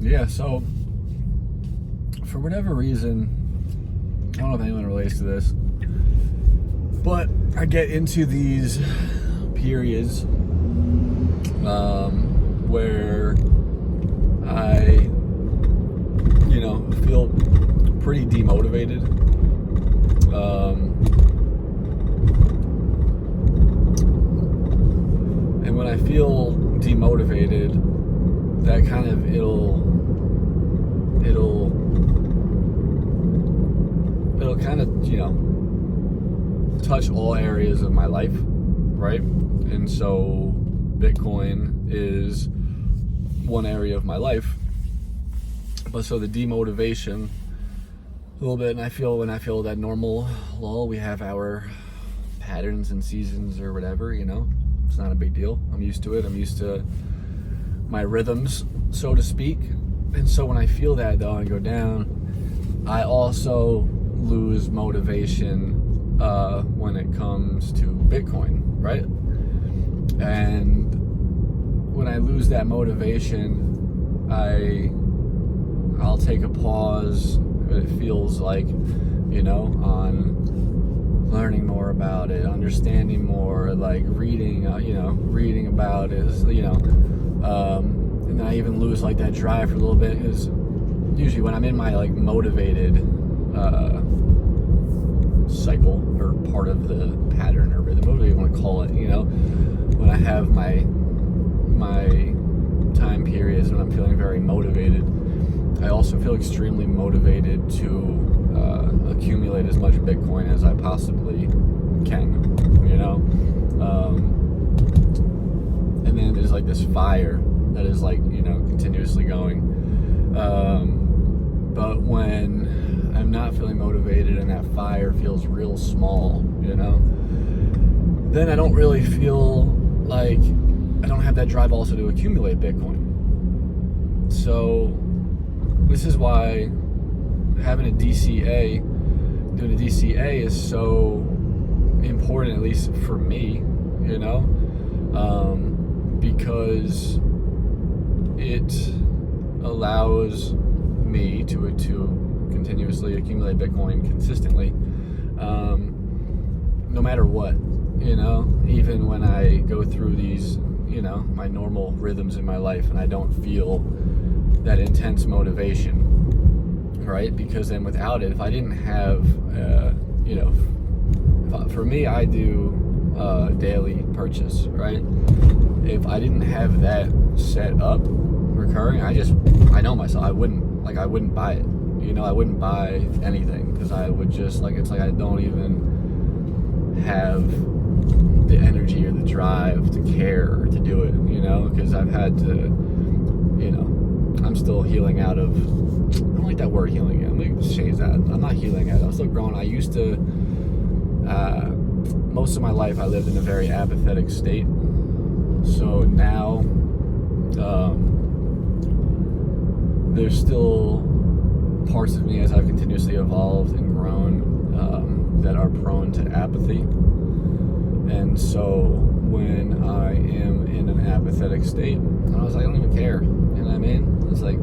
Yeah, so for whatever reason, I don't know if anyone relates to this, but I get into these periods where I, feel pretty demotivated. And when I feel demotivated, that kind of it'll kind of touch all areas of my life, right? And so Bitcoin is one area of my life, but so the demotivation a little bit, and when I feel that normal lull, we have our patterns and seasons or whatever, it's not a big deal. I'm used to it. I'm used to my rhythms, so to speak. And so when I feel that though and go down, I also lose motivation when it comes to Bitcoin, right? And when I lose that motivation, I'll take a pause. It feels like, on learning more about it, understanding more, like reading about it, and then I even lose like that drive for a little bit, because usually when I'm in my like motivated cycle or part of the pattern or rhythm, whatever you want to call it, when I have my time periods when I'm feeling very motivated, I also feel extremely motivated to accumulate as much Bitcoin as I possibly can, and then there's like this fire that is like, continuously going. But when I'm not feeling motivated and that fire feels real small, then I don't really feel like I don't have that drive also to accumulate Bitcoin. So this is why having doing a DCA is so important, at least for me, because it allows me to continuously accumulate Bitcoin consistently, no matter what, even when I go through these, my normal rhythms in my life and I don't feel that intense motivation, right? Because then without it, if I didn't have, for me, I do daily purchase, right? If I didn't have that set up, recurring, I know myself, I wouldn't buy it, I wouldn't buy anything, because I would just, it's like I don't even have the energy or the drive to care to do it, because I've had to, I'm still healing out of, I don't like that word healing yet. Let me change that. I'm not healing yet. I'm still growing. I used to, most of my life I lived in a very apathetic state. So now, there's still parts of me as I've continuously evolved and grown that are prone to apathy. And so when I am in an apathetic state, I was like, I don't even care. You know what I mean? It's like,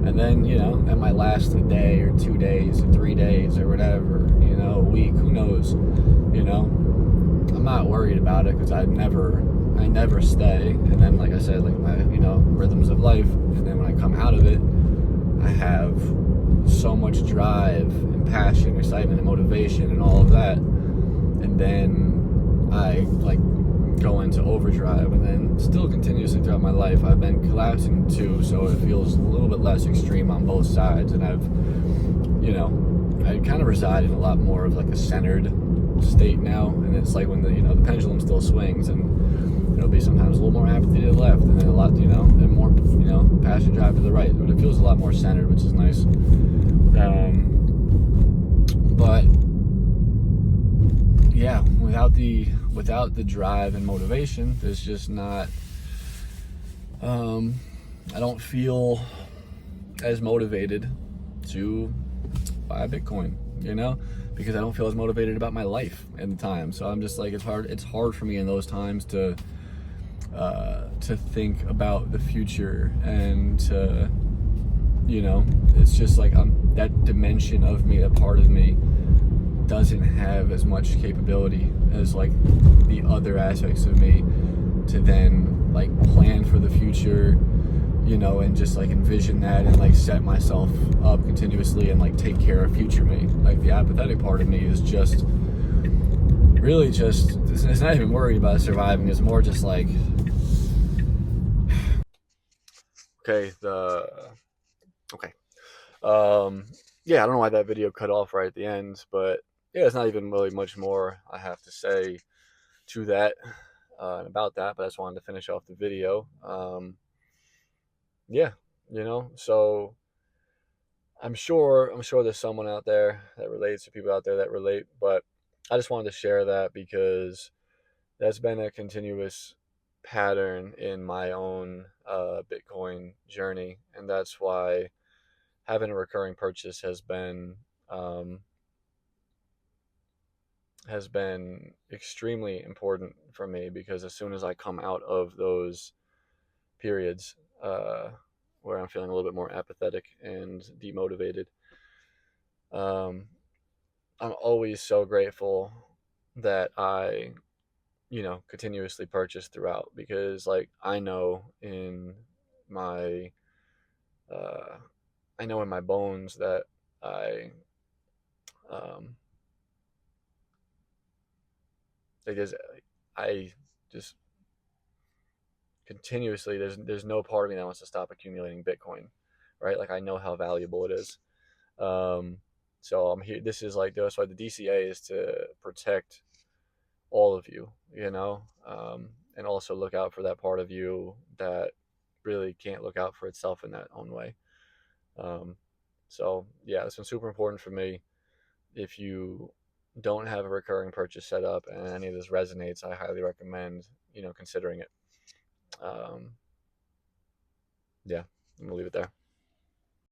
and then, at my last day or 2 days or 3 days or whatever, a week, who knows, I'm not worried about it, because I never stay. And then, like I said, like my, rhythms of life. And then when I come out of it, I have so much drive and passion, excitement and motivation and all of that. And then I go into overdrive, and then still continuously throughout my life I've been collapsing too, so it feels a little bit less extreme on both sides. And I've, I kind of reside in a lot more of like a centered state now, and it's like when the pendulum still swings, and it'll be sometimes a little more apathy to the left, and then a lot, and more, passion drive to the right, but it feels a lot more centered, which is nice. But yeah, without the drive and motivation, there's just not, I don't feel as motivated to buy Bitcoin, because I don't feel as motivated about my life at the time. So I'm just like, it's hard for me in those times to to think about the future, and to, it's just like that dimension of me, that part of me, doesn't have as much capability as like the other aspects of me to then like plan for the future, and just like envision that and like set myself up continuously and like take care of future me. Like the apathetic part of me is just really just, it's not even worried about surviving. It's more just like, okay, okay. Yeah, I don't know why that video cut off right at the end, but yeah, it's not even really much more I have to say to that and about that, but I just wanted to finish off the video. Yeah, so I'm sure there's someone out there that relates, or people out there that relate, but I just wanted to share that because that's been a continuous pattern in my own Bitcoin journey, and that's why having a recurring purchase um, has been extremely important for me, because as soon as I come out of those periods where I'm feeling a little bit more apathetic and demotivated, um, I'm always so grateful that I, continuously purchase throughout, because like my, uh, I know in my bones that I, um, like I just continuously, there's no part of me that wants to stop accumulating Bitcoin, right? Like I know how valuable it is. Um, so I'm here. This is like, that's why the DCA is to protect all of you, and also look out for that part of you that really can't look out for itself in that own way. Um, so yeah, it's been super important for me. If you don't have a recurring purchase set up and any of this resonates, I highly recommend, considering it. Um, yeah, I'm gonna leave it there.